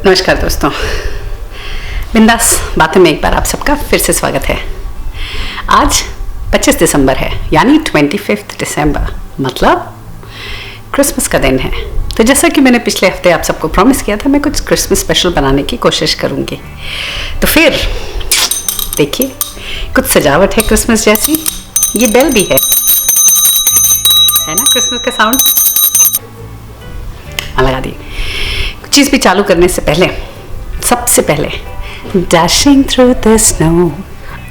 नमस्कार दोस्तों, बिंदास बातें में एक बार आप सबका फिर से स्वागत है। आज 25 दिसंबर है, यानी 25 दिसंबर, मतलब क्रिसमस का दिन है। तो जैसा कि मैंने पिछले हफ्ते आप सबको प्रॉमिस किया था, मैं कुछ क्रिसमस स्पेशल बनाने की कोशिश करूँगी। तो फिर देखिए, कुछ सजावट है क्रिसमस जैसी। ये बेल भी है ना क्रिसमस का साउंड। लगा दी। चीज़ भी चालू करने से पहले सबसे पहले Dashing through the snow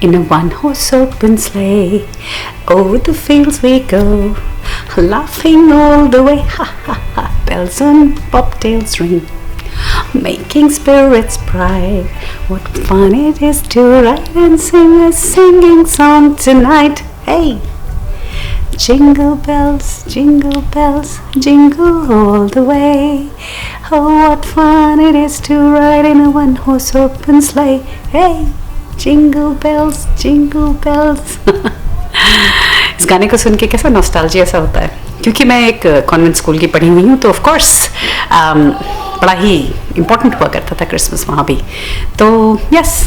in a one-horse open sleigh, over the fields we go, laughing all the way, ha ha ha, bells on bobtails ring, making spirits bright. What fun it is to ride and sing a singing song tonight. Hey! Jingle bells, jingle all the way. Oh, what fun it is to ride in a one-horse open sleigh. Hey, jingle bells, jingle bells. इस गाने को सुन के कैसा nostalgia सा होता है, क्योंकि मैं एक कॉन्वेंट स्कूल की पढ़ी हुई हूँ, तो ऑफ कोर्स बड़ा ही इम्पोर्टेंट हुआ करता था क्रिसमस वहाँ भी। तो यस,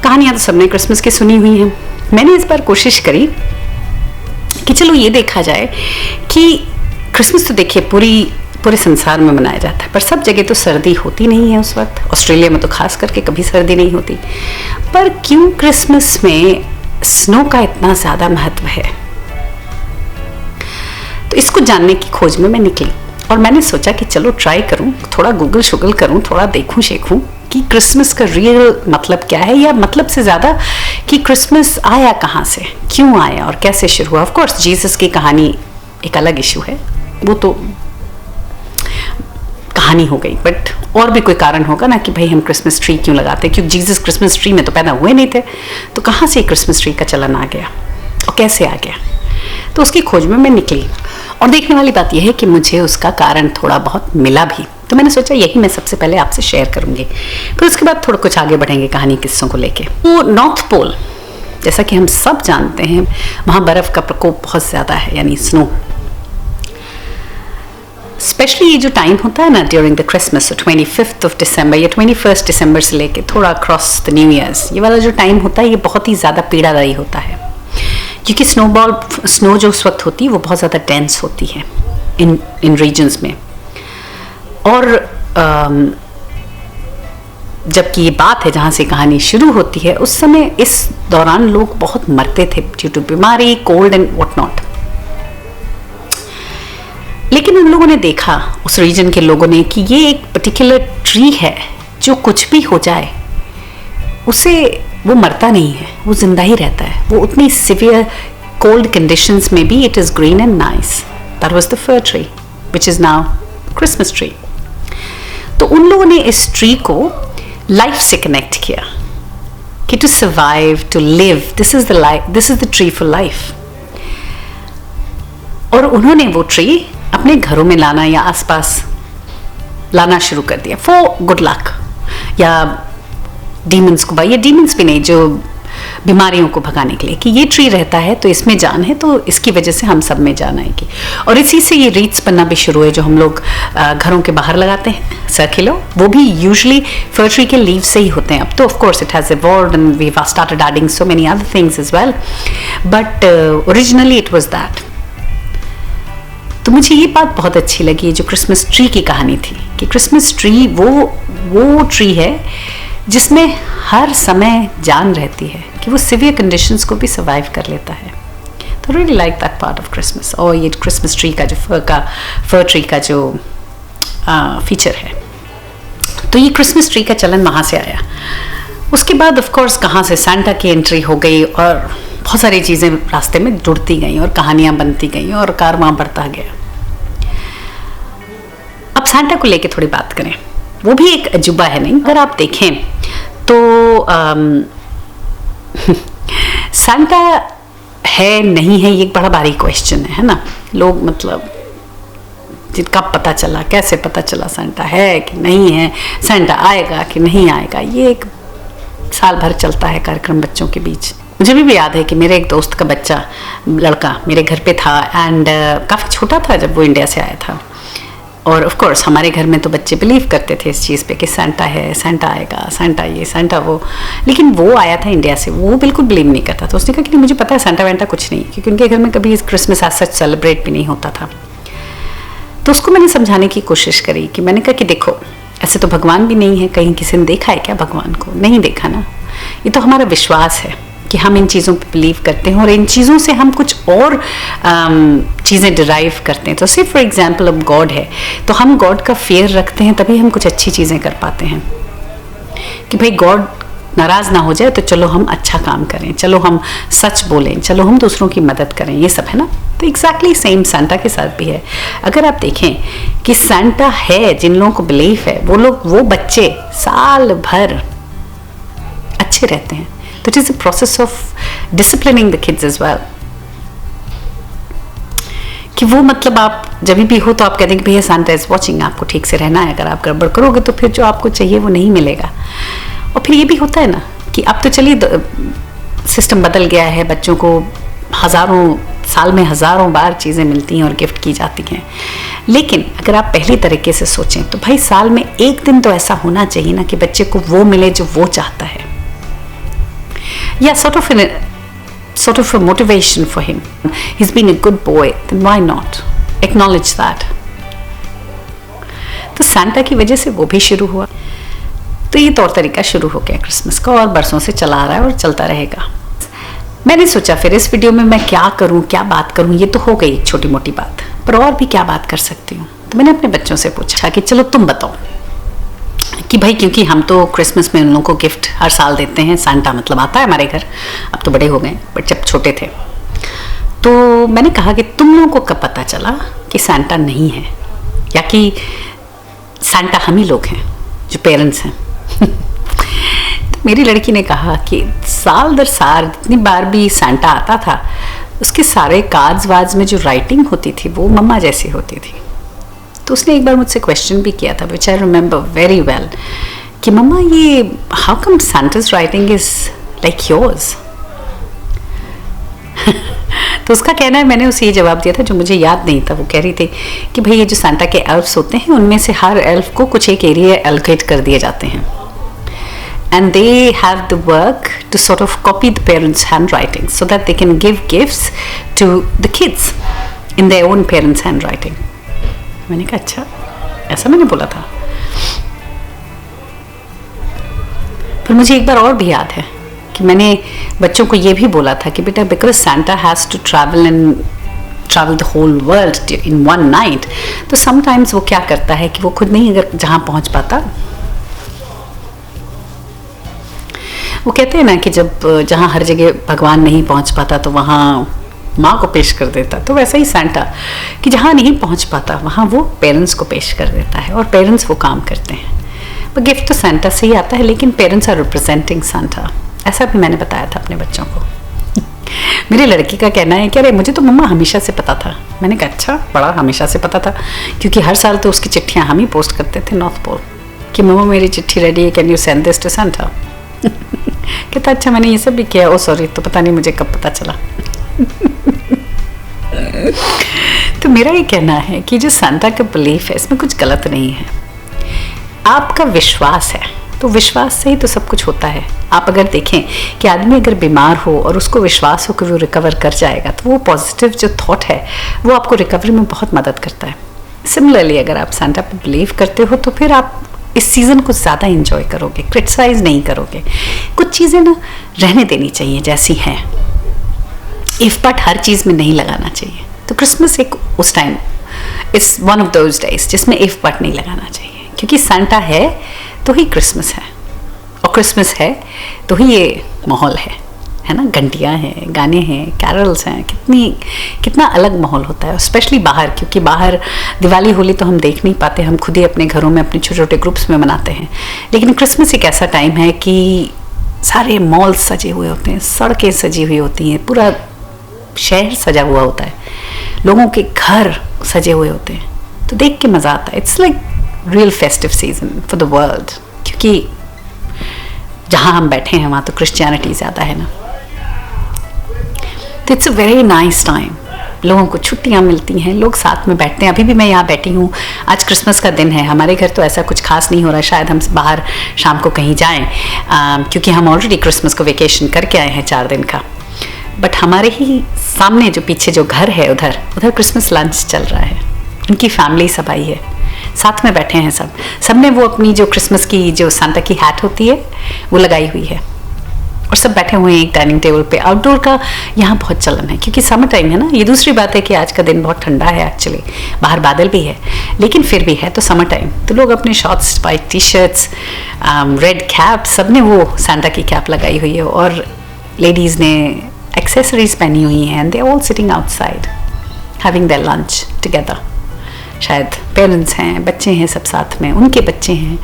कहानियाँ तो सबने क्रिसमस की सुनी हुई हैं। मैंने इस बार कोशिश करी कि चलो ये देखा जाए कि क्रिसमस तो देखिए पूरे संसार में मनाया जाता है, पर सब जगह तो सर्दी होती नहीं है उस वक्त। ऑस्ट्रेलिया में तो खास करके कभी सर्दी नहीं होती। पर क्यों क्रिसमस में स्नो का इतना ज़्यादा महत्व है, तो इसको जानने की खोज में मैं निकली और मैंने सोचा कि चलो ट्राई करूं, थोड़ा गूगल शुगल करूं, थोड़ा देखूं शेखूं कि क्रिसमस का रियल मतलब क्या है, या मतलब से ज़्यादा कि क्रिसमस आया कहाँ से, क्यों आया और कैसे शुरू हुआ। ऑफ कोर्स जीसस की कहानी एक अलग इशू है, वो तो कहानी हो गई, बट और भी कोई कारण होगा ना कि भाई हम क्रिसमस ट्री क्यों लगाते हैं, क्योंकि जीसस क्रिसमस ट्री में तो पैदा हुए नहीं थे, तो कहाँ से क्रिसमस ट्री का चलन आ गया और कैसे आ गया। तो उसकी खोज में मैं निकली और देखने वाली बात यह है कि मुझे उसका कारण थोड़ा बहुत मिला भी। तो मैंने सोचा यही मैं सबसे पहले आपसे शेयर करूंगी, फिर उसके बाद थोड़ा कुछ आगे बढ़ेंगे कहानी किस्सों को लेके। वो नॉर्थ पोल, जैसा कि हम सब जानते हैं, वहाँ बर्फ़ का प्रकोप बहुत ज़्यादा है, यानी स्नो। स्पेशली ये जो टाइम होता है ना ड्यूरिंग द क्रिसमस, 25 दिसंबर या 21 दिसंबर से लेके थोड़ा अक्रॉस द न्यू ईयर्स, ये वाला जो टाइम होता है ये बहुत ही ज़्यादा पीड़ादायी होता है, क्योंकि स्नो जो उस वक्त होती है वो बहुत ज़्यादा डेंस होती है इन रीजन्स में। और जबकि ये बात है जहाँ से कहानी शुरू होती है, उस समय इस दौरान लोग बहुत मरते थे ड्यू टू बीमारी, कोल्ड एंड व्हाट नॉट। लेकिन उन लोगों ने देखा, उस रीजन के लोगों ने, कि ये एक पर्टिकुलर ट्री है जो कुछ भी हो जाए उसे वो मरता नहीं है, वो जिंदा ही रहता है। वो उतनी सिवियर कोल्ड कंडीशंस में भी it is green and nice. That was the for tree which is now Christmas tree. तो उन लोगों ने इस ट्री को लाइफ से कनेक्ट किया कि to survive, to live, this is the tree for life. और उन्होंने वो ट्री अपने घरों में लाना या आसपास लाना शुरू कर दिया फॉर गुड लक, या डीमंस को, या डीमंस भी नहीं, जो बीमारियों को भगाने के लिए, कि ये ट्री रहता है तो इसमें जान है, तो इसकी वजह से हम सब में जान आएगी। और इसी से ये रीट्स बनना भी शुरू है जो हम लोग घरों के बाहर लगाते हैं, सर्किलो, वो भी यूजुअली फर ट्री के लीव से ही होते हैं। अब तो of course it has evolved and we have started adding so many other things as well, but originally it was that. तो मुझे ये बात बहुत अच्छी लगी जो क्रिसमस ट्री की कहानी थी, कि क्रिसमस ट्री वो ट्री है जिसमें हर समय जान रहती है, कि वो सिवियर कंडीशंस को भी सर्वाइव कर लेता है। तो really like that part of Christmas. और ये क्रिसमस ट्री का जो फर ट्री का जो फीचर है, तो ये क्रिसमस ट्री का चलन वहाँ से आया। उसके बाद ऑफ कोर्स कहाँ से सांता की एंट्री हो गई और बहुत सारी चीज़ें रास्ते में जुड़ती गई और कहानियाँ बनती गई और कारवां बढ़ता गया। अब सांता को लेके थोड़ी बात करें, वो भी एक अजूबा है नहीं, अगर आप देखें तो सांता है नहीं है, ये एक बड़ा भारी क्वेश्चन है ना। लोग मतलब जिनका पता चला, कैसे पता चला सांता है कि नहीं है, सांता आएगा कि नहीं आएगा, ये एक साल भर चलता है कार्यक्रम बच्चों के बीच। मुझे भी याद है कि मेरे एक दोस्त का बच्चा, लड़का मेरे घर पे था, एंड काफ़ी छोटा था जब वो इंडिया से आया था। और ऑफ कोर्स हमारे घर में तो बच्चे बिलीव करते थे इस चीज़ पे कि सेंटा है, सेंटा आएगा, सेंटा ये, सेंटा वो। लेकिन वो आया था इंडिया से, वो बिल्कुल बिलीव नहीं करता था। उसने कहा कि नहीं, मुझे पता है सेंटा वेंटा कुछ नहीं, क्योंकि उनके घर में कभी क्रिसमस आज सच सेलिब्रेट भी नहीं होता था। तो उसको मैंने समझाने की कोशिश करी कि मैंने कहा कि देखो, ऐसे तो भगवान भी नहीं है, कहीं किसी ने देखा है क्या भगवान को? नहीं देखा ना। ये तो हमारा विश्वास है कि हम इन चीज़ों पे बिलीव करते हैं और इन चीज़ों से हम कुछ और चीज़ें डिराइव करते हैं। तो सिर्फ फॉर एग्जांपल अब गॉड है, तो हम गॉड का फेयर रखते हैं, तभी हम कुछ अच्छी चीज़ें कर पाते हैं। कि भाई गॉड नाराज़ ना हो जाए, तो चलो हम अच्छा काम करें, चलो हम सच बोलें, चलो हम दूसरों की मदद करें, ये सब है ना। तो एग्जैक्टली सेम सेंटा के साथ भी है। अगर आप देखें कि सेंटा है, जिन लोगों को बिलीव है, वो बच्चे साल भर अच्छे रहते हैं। तो it is a process of disciplining the kids as well. कि वो मतलब आप जब भी हो तो आप कहते हैं कि भैया सेंटा इज वॉचिंग, आपको ठीक से रहना है। अगर आप गड़बड़ करोगे तो फिर जो आपको चाहिए वो नहीं मिलेगा। और फिर ये भी होता है ना कि अब तो चलिए सिस्टम बदल गया है, बच्चों को साल में हज़ारों बार चीज़ें मिलती हैं और गिफ्ट की जाती हैं। लेकिन अगर आप पहली तरीके से सोचें तो भाई साल में एक दिन तो ऐसा होना चाहिए ना कि बच्चे को वो मिले जो वो चाहता है, या sort of a motivation for him. He's been a good boy, then why not acknowledge that? तो सेंटा की वजह से वो भी शुरू हुआ। तो ये तौर तरीका शुरू हो गया क्रिसमस का, और बरसों से चला आ रहा है और चलता रहेगा। मैंने सोचा फिर इस वीडियो में मैं क्या करूं, क्या बात करूं। ये तो हो गई एक छोटी मोटी बात, पर और भी क्या बात कर सकती हूँ। तो मैंने अपने बच्चों से पूछा कि चलो तुम बताओ कि भाई, क्योंकि हम तो क्रिसमस में उन लोगों को गिफ्ट हर साल देते हैं, सेंटा मतलब आता है हमारे घर, अब तो बड़े हो गए, बट जब छोटे थे तो मैंने कहा कि तुम लोगों को कब पता चला कि सेंटा नहीं है, या कि सेंटा हम ही लोग हैं जो पेरेंट्स हैं। तो मेरी लड़की ने कहा कि साल दर साल जितनी बार भी सेंटा आता था, उसके सारे कार्ड्स वार्ड्स में जो राइटिंग होती थी वो मम्मा जैसी होती थी। तो उसने एक बार मुझसे क्वेश्चन भी किया था, which I remember very well, कि मम्मा ये how come Santa's writing is like yours. तो उसका कहना है, मैंने उसे ये जवाब दिया था जो मुझे याद नहीं था। वो कह रही थी कि भाई ये जो सेंटा के एल्फ्स होते हैं, उनमें से हर एल्फ को कुछ एक एरिया एलोकेट कर दिए जाते हैं, and they have the work to sort of copy the parents' handwriting so that they can give gifts to the kids in their own parents' handwriting. मैंने कहा अच्छा, ऐसा मैंने बोला था। फिर मुझे एक बार और भी याद है कि मैंने बच्चों को ये भी बोला था कि बेटा, because Santa has to travel the whole world in one night, तो समटाइम्स वो क्या करता है कि वो खुद नहीं अगर जहाँ पहुँच पाता, वो कहते हैं ना कि जब जहाँ हर जगह भगवान नहीं पहुँच पाता तो वहाँ माँ को पेश कर देता। तो वैसा ही सेंटा कि जहाँ नहीं पहुँच पाता वहाँ वो पेरेंट्स को पेश कर देता है, और पेरेंट्स वो काम करते हैं। पर गिफ्ट तो सेंटा से ही आता है, लेकिन पेरेंट्स आर रिप्रेजेंटिंग सेंटा। ऐसा भी मैंने बताया था अपने बच्चों को। मेरी लड़की का कहना है कि अरे मुझे तो मम्मा हमेशा से पता था। मैंने कहा अच्छा, बड़ा हमेशा से पता था, क्योंकि हर साल तो उसकी चिट्ठियाँ हम ही पोस्ट करते थे नॉर्थ पोल कि मम्मा मेरी चिट्ठी रेडी है, can you send this to Santa. कहता अच्छा मैंने ये सब भी किया। ओ सॉरी, तो पता नहीं मुझे कब पता चला। तो मेरा ये कहना है कि जो सेंटा का बिलीफ है, इसमें कुछ गलत नहीं है। आपका विश्वास है, तो विश्वास से ही तो सब कुछ होता है। आप अगर देखें कि आदमी अगर बीमार हो और उसको विश्वास हो कि वो रिकवर कर जाएगा, तो वो पॉजिटिव जो थॉट है वो आपको रिकवरी में बहुत मदद करता है। सिमिलरली अगर आप सेंटा पे बिलीव करते हो तो फिर आप इस सीज़न को ज़्यादा इंजॉय करोगे, क्रिटिसाइज नहीं करोगे। कुछ चीज़ें ना रहने देनी चाहिए जैसी हैं, इफ बट हर चीज़ में नहीं लगाना चाहिए। तो क्रिसमस एक उस time it's one of those days जिसमें इफ बट नहीं लगाना चाहिए, क्योंकि सेंटा है तो ही क्रिसमस है, और क्रिसमस है तो ही ये माहौल है ना। घंटियाँ हैं, गाने हैं, कैरल्स हैं, कितना अलग माहौल होता है, स्पेशली बाहर, क्योंकि बाहर दिवाली होली तो हम देख नहीं पाते, हम खुद ही अपने घरों में अपने छोटे छोटे ग्रुप्स में मनाते हैं। लेकिन क्रिसमस एक ऐसा टाइम है कि सारे मॉल सजे हुए होते हैं, सड़कें सजी हुई होती हैं, पूरा शहर सजा हुआ होता है, लोगों के घर सजे हुए होते हैं, तो देख के मज़ा आता है। It's like real festive season for the world, क्योंकि जहाँ हम बैठे हैं वहाँ तो क्रिश्चियनिटी ज़्यादा है ना। तो it's a very nice time, लोगों को छुट्टियां मिलती हैं, लोग साथ में बैठते हैं। अभी भी मैं यहाँ बैठी हूँ, आज क्रिसमस का दिन है, हमारे घर तो ऐसा कुछ खास नहीं हो रहा, शायद हम बाहर शाम को कहीं जाएं, क्योंकि हम ऑलरेडी क्रिसमस को वेकेशन करके आए हैं 4 दिन का। बट हमारे ही सामने जो पीछे जो घर है उधर क्रिसमस लंच चल रहा है, उनकी फैमिली सब आई है, साथ में बैठे हैं सब ने वो अपनी जो क्रिसमस की जो सांता की हैट होती है वो लगाई हुई है, और सब बैठे हुए हैं एक डाइनिंग टेबल पे। आउटडोर का यहाँ बहुत चलन है क्योंकि समर टाइम है ना। ये दूसरी बात है कि आज का दिन बहुत ठंडा है, एक्चुअली बाहर बादल भी है, लेकिन फिर भी है तो समर टाइम, तो लोग अपने shorts, white T shirts, red cap, सब ने वो सांता की कैप लगाई हुई है, और लेडीज़ ने एक्सेसरीज पहनी हुई हैं, and they are all sitting outside having their lunch together. शायद पेरेंट्स हैं, बच्चे हैं, सब साथ में, उनके बच्चे हैं,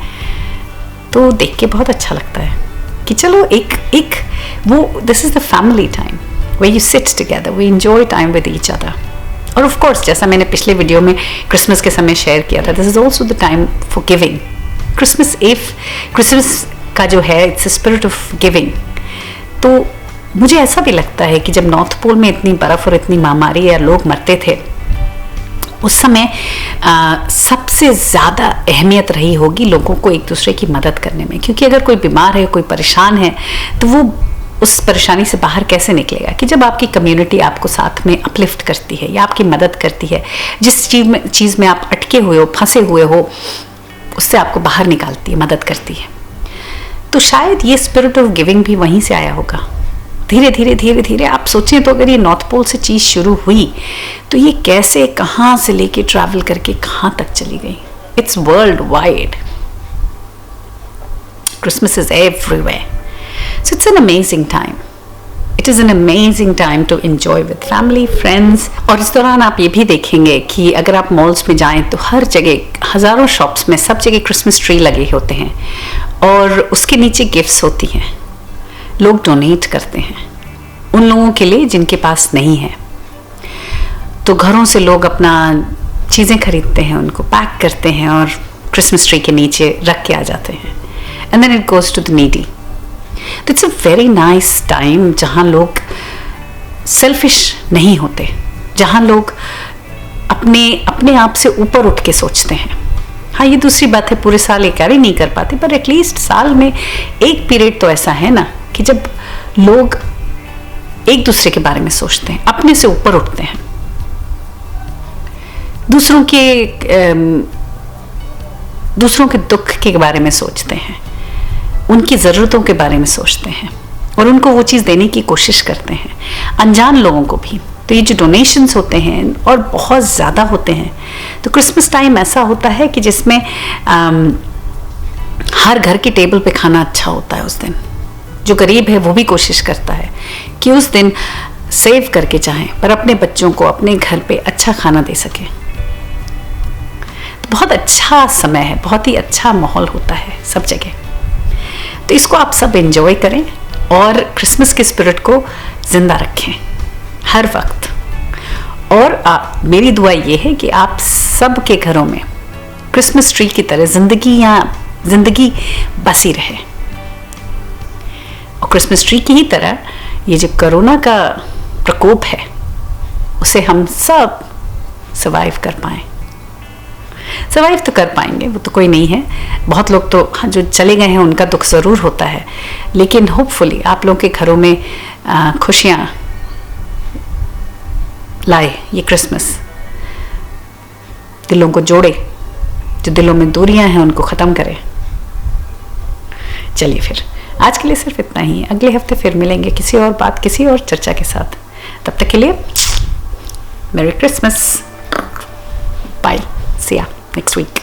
तो देख के बहुत अच्छा लगता है कि चलो एक वो this is the family time way you sit together, we enjoy time with each other. और ऑफ कोर्स जैसा मैंने पिछले वीडियो में क्रिसमस के समय शेयर किया था, this is also the time for giving. Christmas का जो है it's a spirit of giving. तो मुझे ऐसा भी लगता है कि जब नॉर्थ पोल में इतनी बर्फ़ और इतनी महामारी या लोग मरते थे, उस समय सबसे ज़्यादा अहमियत रही होगी लोगों को एक दूसरे की मदद करने में, क्योंकि अगर कोई बीमार है, कोई परेशान है, तो वो उस परेशानी से बाहर कैसे निकलेगा। कि जब आपकी कम्युनिटी आपको साथ में अपलिफ्ट करती है या आपकी मदद करती है, जिस चीज़ में आप अटके हुए हो, फंसे हुए हो, उससे आपको बाहर निकालती है, मदद करती है। तो शायद ये स्पिरिट ऑफ गिविंग भी वहीं से आया होगा। धीरे धीरे आप सोचें तो अगर ये नॉर्थ पोल से चीज़ शुरू हुई तो ये कैसे, कहाँ से लेके ट्रैवल करके कहाँ तक चली गई। It's world wide, Christmas is everywhere, so it's an amazing time. It is an amazing time to enjoy with family, friends. और इस दौरान आप ये भी देखेंगे कि अगर आप मॉल्स में जाएं तो हर जगह, हज़ारों शॉप्स में, सब जगह क्रिसमस ट्री लगे होते हैं, और उसके नीचे गिफ्ट्स होती हैं। लोग डोनेट करते हैं उन लोगों के लिए जिनके पास नहीं है, तो घरों से लोग अपना चीज़ें खरीदते हैं, उनको पैक करते हैं और क्रिसमस ट्री के नीचे रख के आ जाते हैं, and then it goes to the needy. तो it's a very nice time जहाँ लोग सेल्फिश नहीं होते, जहाँ लोग अपने आप से ऊपर उठ के सोचते हैं। हाँ, ये दूसरी बात है, पूरे साल ये कैरी नहीं कर पाते, पर एटलीस्ट साल में एक पीरियड तो ऐसा है ना कि जब लोग एक दूसरे के बारे में सोचते हैं, अपने से ऊपर उठते हैं, दूसरों के दुख के बारे में सोचते हैं, उनकी ज़रूरतों के बारे में सोचते हैं, और उनको वो चीज़ देने की कोशिश करते हैं, अनजान लोगों को भी। तो ये जो डोनेशंस होते हैं और बहुत ज़्यादा होते हैं, तो क्रिसमस टाइम ऐसा होता है कि जिसमें हर घर की टेबल पे खाना अच्छा होता है। उस दिन जो गरीब है वो भी कोशिश करता है कि उस दिन सेव करके चाहें पर अपने बच्चों को अपने घर पे अच्छा खाना दे सके। तो बहुत अच्छा समय है, बहुत ही अच्छा माहौल होता है सब जगह। तो इसको आप सब एंजॉय करें और क्रिसमस के स्पिरिट को जिंदा रखें हर वक्त। और मेरी दुआ ये है कि आप सब के घरों में क्रिसमस ट्री की तरह जिंदगी बसी रहे, और क्रिसमस ट्री की ही तरह ये जो कोरोना का प्रकोप है उसे हम सब सर्वाइव कर पाएं। सर्वाइव तो कर पाएंगे, वो तो कोई नहीं है। बहुत लोग तो हाँ जो चले गए हैं उनका दुख ज़रूर होता है, लेकिन होपफुली आप लोगों के घरों में खुशियाँ लाए ये क्रिसमस, दिलों को जोड़े, जो दिलों में दूरियां हैं उनको ख़त्म करे। चलिए फिर आज के लिए सिर्फ इतना ही। अगले हफ्ते फिर मिलेंगे किसी और बात, किसी और चर्चा के साथ। तब तक के लिए मेरी क्रिसमस, बाय, सी या नेक्स्ट वीक।